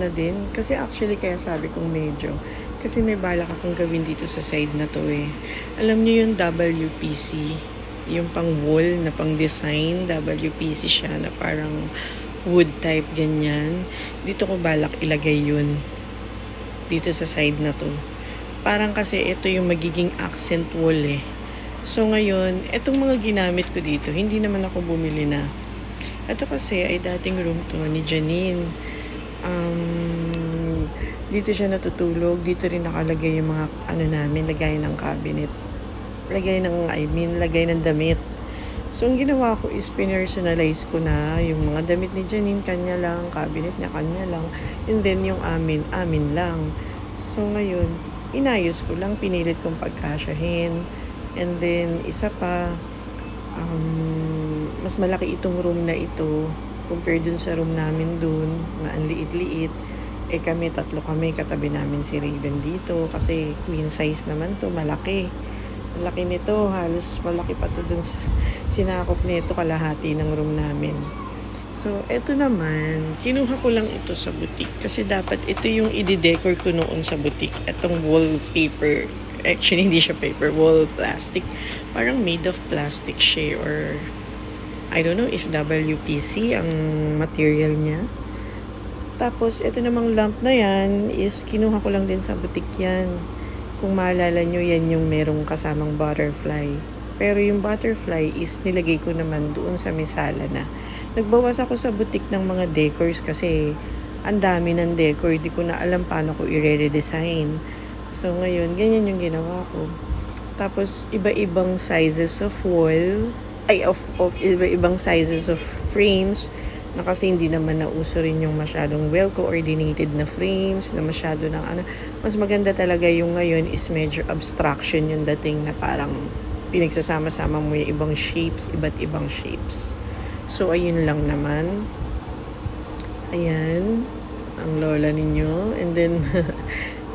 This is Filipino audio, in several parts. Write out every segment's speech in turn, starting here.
na din. Kasi actually, kaya sabi kong medyo. Kasi may balak akong gawin dito sa side na to eh. Alam niyo yung WPC, yung pang wall na pang design, WPC siya na parang wood type ganyan. Dito ko balak ilagay yun. Dito sa side na to. Parang kasi ito yung magiging accent wall eh. So ngayon, etong mga ginamit ko dito, hindi naman ako bumili na. Ito kasi ay dating room to ni Janine. Dito siya natutulog. Dito rin nakalagay yung mga ano namin, lagay ng cabinet. Lagay ng damit. So, ang ginawa ko is pinersonalize ko na yung mga damit ni Janine, kanya lang, cabinet niya, kanya lang. And then, yung amin lang. So, ngayon, inayos ko lang, pinilit kong pagkasyahin. And then, isa pa, mas malaki itong room na ito compared dun sa room namin dun, na ang liit-liit. Eh kami, tatlo kami, katabi namin si Raven dito kasi queen size naman to, malaki. Malaki nito, halos malaki pa to dun sa sinakop nito, kalahati ng room namin. So, eto naman, kinuha ko lang ito sa boutique kasi dapat ito yung i-decor ko noon sa boutique. Etong wallpaper, actually hindi siya paper, wall plastic. Parang made of plastic siya or I don't know if WPC ang material niya. Tapos, ito namang lamp na yan is kinuha ko lang din sa boutique yan. Kung maalala nyo, yan yung merong kasamang butterfly. Pero yung butterfly is nilagay ko naman doon sa misala na. Nagbawas ako sa boutique ng mga decors kasi ang dami ng decor. Di ko na alam paano ko i-redesign. So, ngayon, ganyan yung ginawa ko. Tapos, iba-ibang sizes of wall. Iba-ibang sizes of frames. Na kasi hindi naman nauso rin yung masyadong well-coordinated na frames, na masyado ng ano. Mas maganda talaga yung ngayon is medyo abstraction yung dating na parang pinagsasama-sama mo yung ibang shapes, iba't ibang shapes. So, ayun lang naman. Ayan, ang lola ninyo. And then,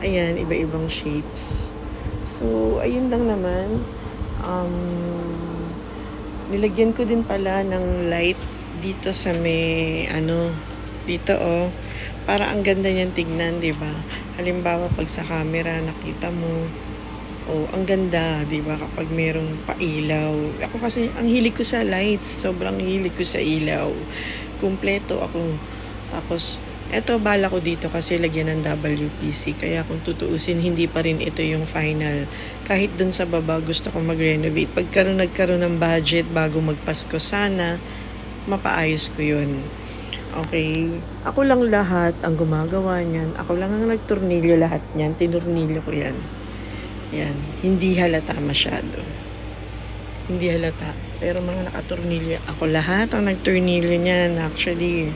ayan, iba-ibang shapes. So, ayun lang naman. Nilagyan ko din pala ng light dito sa may dito para ang ganda niyan tignan, 'di ba? Halimbawa pag sa camera nakita mo, ang ganda, 'di ba, kapag merong pailaw. Ako kasi ang hilig ko sa lights, sobrang hilig ko sa ilaw. Kumpleto ako. Tapos eto bala ko dito kasi lagyan ng WPC. Kaya kung tutuusin, hindi pa rin ito yung final. Kahit dun sa baba, gusto ko mag-renovate. Nagkaroon ng budget bago magpasko, sana mapaayos ko yun. Okay. Ako lang lahat ang gumagawa niyan. Ako lang ang nagtornilyo lahat niyan. Tinurnilyo ko yan. Yan. Hindi halata masyado. Hindi halata. Pero mga nakatornilyo, ako lahat ang nagtornilyo niyan. Actually,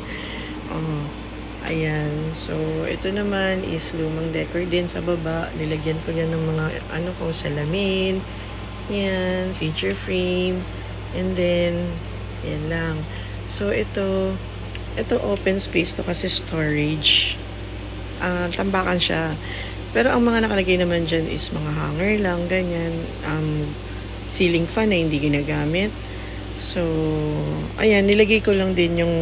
ayan. So, ito naman is lumang decor din sa baba. Nilagyan ko yan ng mga salamin. Yan. Feature frame. And then, yan lang. So, ito open space to kasi storage. Tambakan siya. Pero ang mga nakalagay naman dyan is mga hanger lang, ganyan. Ceiling fan na hindi ginagamit. So, ayan, nilagay ko lang din yung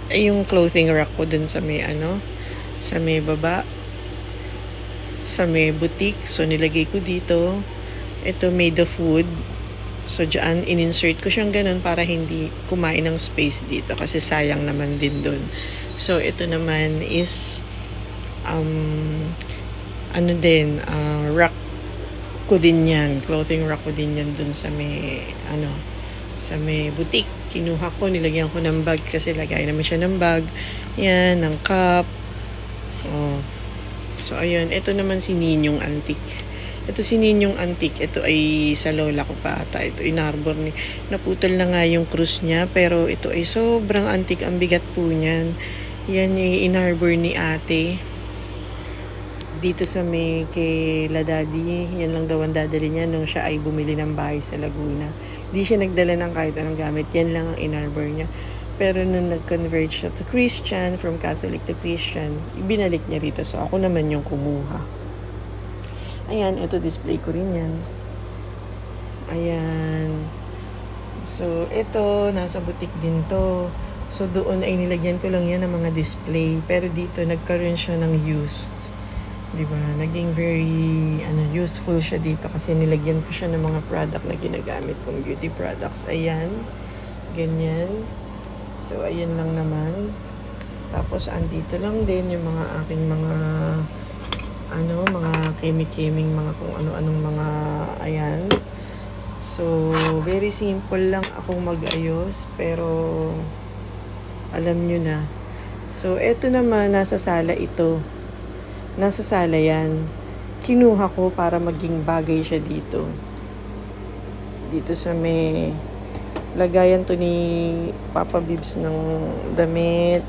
yung clothing rack ko dun sa may sa may baba. Sa may boutique. So, nilagay ko dito. Ito made of wood. So, dyan, in-insert ko siyang ganun para hindi kumain ng space dito kasi sayang naman din dun. So, ito naman is rack ko din yan. Clothing rack ko din yan dun sa may sa may boutique. Kinuha ko, nilagyan ko ng bag kasi lagay naman siya ng bag. Yan, ng cup. So, ayun. Ito naman si Ninyong Antique. Ito si Ninyong Antique. Ito ay sa lola ko pa ata. Ito inarbor ni. Naputol na nga yung cruise niya. Pero ito ay sobrang antique. Ang bigat po niyan. Yan yung inarbor ni ate. Dito sa may kay La Daddy. Yan lang daw ang dadali niya nung siya ay bumili ng bahay sa Laguna. Di siya nagdala ng kahit anong gamit. Yan lang ang inarbor niya. Pero nung nag-convert siya to Christian, from Catholic to Christian, ibinalik niya rito. So ako naman yung kumuha. Ayan, ito display ko rin yan. Ayan. So, ito, nasa boutique din to. So doon ay nilagyan ko lang yan ng mga display. Pero dito nagkaroon siya ng used. 'Di ba? Naging very useful siya dito kasi nilagyan ko siya ng mga product na ginagamit kong beauty products. Ayan. Ganyan. So ayan lang naman. Tapos andito lang din yung mga aking mga mga keming mga kung ano-anong mga ayan. So very simple lang akong mag-ayos pero alam nyo na. So eto naman nasa sala ito. Nasa sala yan. Kinuha ko para maging bagay siya dito. Dito sa may lagayan to ni Papa Bibs ng damit.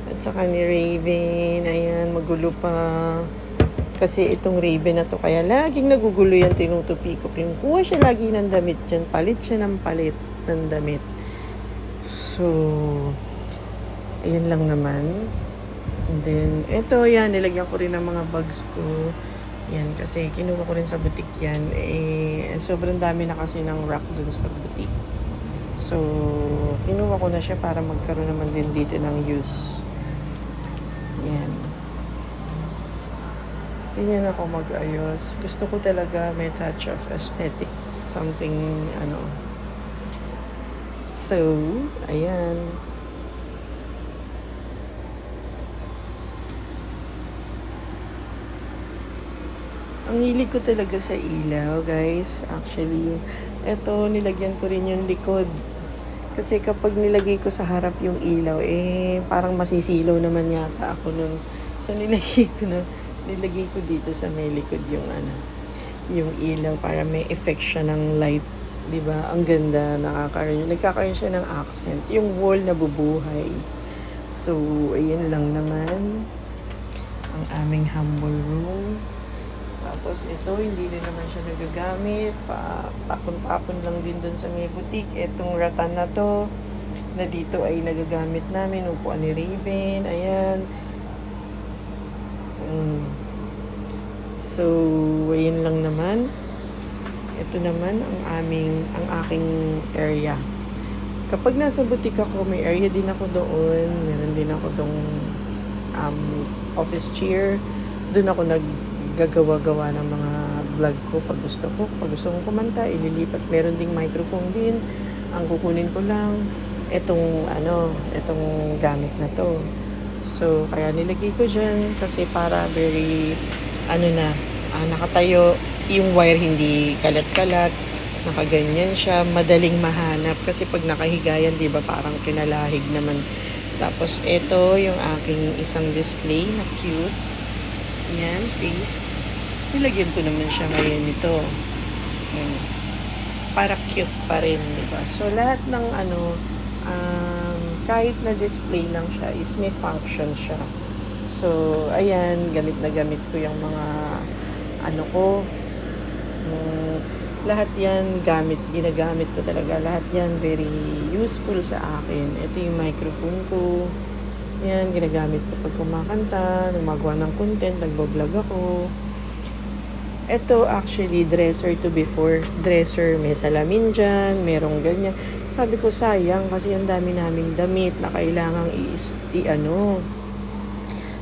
At saka ni Raven. Ayan, magulo pa. Kasi itong Raven na to, kaya laging nagugulo yan, tinutupi ko. Kinukuha siya lagi ng damit dyan. Palit siya ng palit ng damit. So, ayan lang naman. And then, eto yan, nilagyan ko rin ng mga bags ko. Yan, kasi kinuha ko rin sa boutique yan. Sobrang dami na kasi ng rack dun sa boutique. So, kinuha ko na siya para magkaroon naman din dito ng use. Yan. Ganyan ako mag-ayos. Gusto ko talaga may touch of aesthetics. Something, So, ayan. Ang hilig ko talaga sa ilaw, guys. Actually, eto, nilagyan ko rin yung likod. Kasi kapag nilagay ko sa harap yung ilaw, parang masisilaw naman yata ako nun. So, nilagay ko dito sa may likod yung ilaw para may effect siya ng light. 'Di ba? Ang ganda, nagkakaroon siya ng accent. Yung wall na bubuhay. So, ayun lang naman ang aming humble room. Tapos ito, hindi din naman siya nagagamit. Tapon-tapon lang din dun sa may boutique. Itong ratan na to, na dito ay nagagamit namin. Upuan ni Raven. Ayan. So, ayun lang naman. Ito naman ang aking area. Kapag nasa boutique ako, may area din ako doon. Meron din ako dong office chair. Doon ako naggagawa-gawa ng mga vlog ko pag gusto ko. Pag gusto kong kumanta, ililipat. Meron ding microphone din. Ang kukunin ko lang, etong gamit na to. So, kaya nilagay ko dyan kasi para very, nakatayo. Yung wire hindi kalat-kalat. Nakaganyan siya. Madaling mahanap. Kasi pag nakahigayan, di ba, parang kinalahig naman. Tapos, ito yung aking isang display na cute. Yan, face. Nilagyan ko naman siya ngayon ito. Para cute pa rin, di ba? So, lahat ng kahit na display lang siya, is may function siya. So, ayan, gamit na gamit ko yung mga lahat yan ginagamit ko talaga. Lahat yan very useful sa akin. Ito yung microphone ko. Yan, ginagamit ko pag kumakanta, gumagawa ng content, nagbo-vlog ako. Ito actually dresser to before. Dresser, may salamin dyan, merong ganyan. Sabi ko sayang kasi ang dami naming damit na kailangang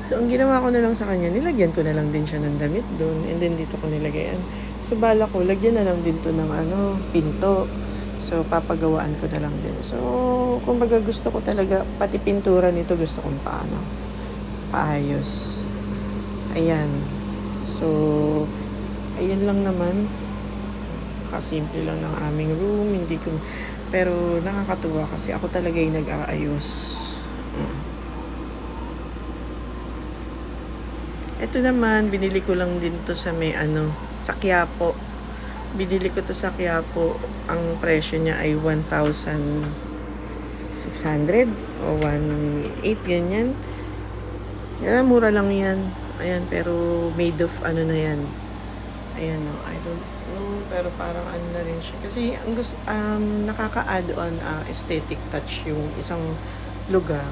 So, ang ginawa ko na lang sa kanya, nilagyan ko na lang din siya ng damit doon. And then, dito ko nilagayan. So, bala ko, lagyan na lang din to ng pinto. So, papagawaan ko na lang din. So, kumbaga gusto ko talaga, pati pintura nito gusto kong paayos. Ayan. So, ayan lang naman. Kasimple lang ng aming room. Pero nakakatuwa kasi ako talaga yung nag-aayos. Ito naman, binili ko lang din to sa may sa Quiapo. Binili ko to sa Quiapo. Ang presyo niya ay 1,600 o 1,800, ganyan. Yan, mura lang yan. Ayan, pero made of na yan. Ayan, I don't know, pero parang na rin siya. Kasi nakaka-add on aesthetic touch yung isang lugar.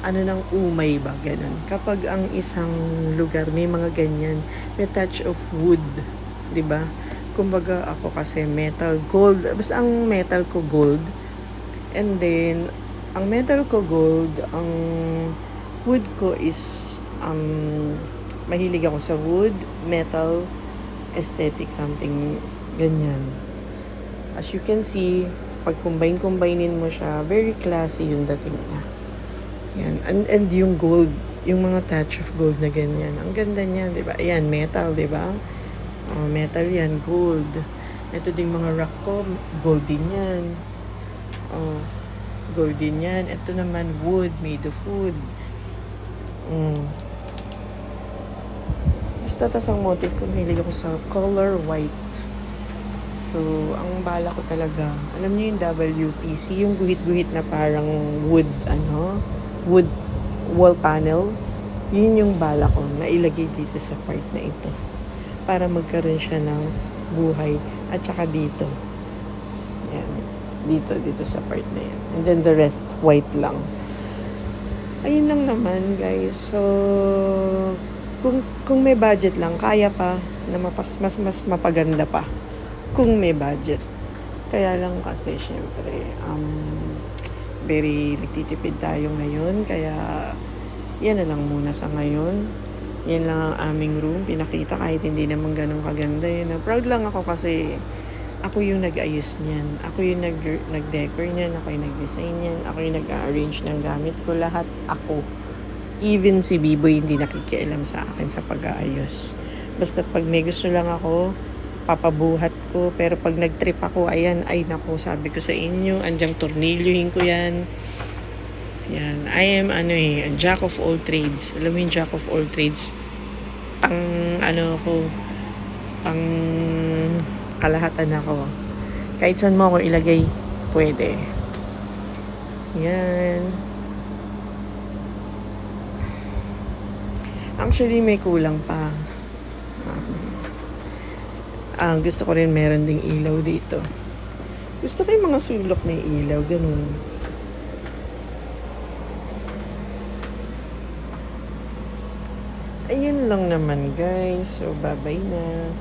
Ng umay ba, ganun. Kapag ang isang lugar may mga ganyan, may touch of wood, 'di ba? Kumbaga ako kasi metal, gold, basta ang metal ko gold, And then, ang metal ko gold, ang wood ko is, mahilig ako sa wood, metal, aesthetic, something ganyan. As you can see, pag combine-combinein mo siya, very classy yung dating niya. Yan. And yung gold, yung mga touch of gold na ganyan. Ang ganda niya, di ba? Ayan, metal, di ba? Oh, metal yan, gold. Ito ding mga rock ko, gold din yan. Oh, gold din yan. Ito naman, wood, made of wood. Basta tas ang motif ko, mahilig ako sa color white. So, ang bala ko talaga, alam niyo yung WPC, yung guhit-guhit na parang wood, wood wall panel. Yun yung bala ko na ilagay dito sa part na ito. Para magkaroon siya ng buhay. At saka dito. Yan. Dito sa part na yan. And then the rest, white lang. Ayun lang naman, guys. So, kung may budget lang, kaya pa na mas mapaganda pa. Kung may budget. Kaya lang kasi, syempre, very nagtitipid tayo ngayon. Kaya, yan na lang muna sa ngayon. Yan lang ang aming room. Pinakita kahit hindi naman ganun kaganda. Yun. Proud lang ako kasi ako yung nag-ayos niyan. Ako yung nag-decor niyan. Ako yung nag-design niyan. Ako yung nag-arrange ng gamit ko. Lahat ako. Even si Biboy hindi nakikialam sa akin sa pag-aayos. Basta pag may gusto lang ako, papabuhat ko. Pero pag nag-trip ako, ayan, ay nako, sabi ko sa inyo, andyang tornilyohin ko yan. Yan. I am, a jack of all trades. Alam mo yung jack of all trades? Pang kalahatan ako. Kahit saan mo ako ilagay, pwede. Yan. Actually, may kulang pa. Gusto ko rin meron ding ilaw dito. Gusto ko yung mga sulok na ilaw, ganun. Ayun lang naman, guys. So, bye-bye na.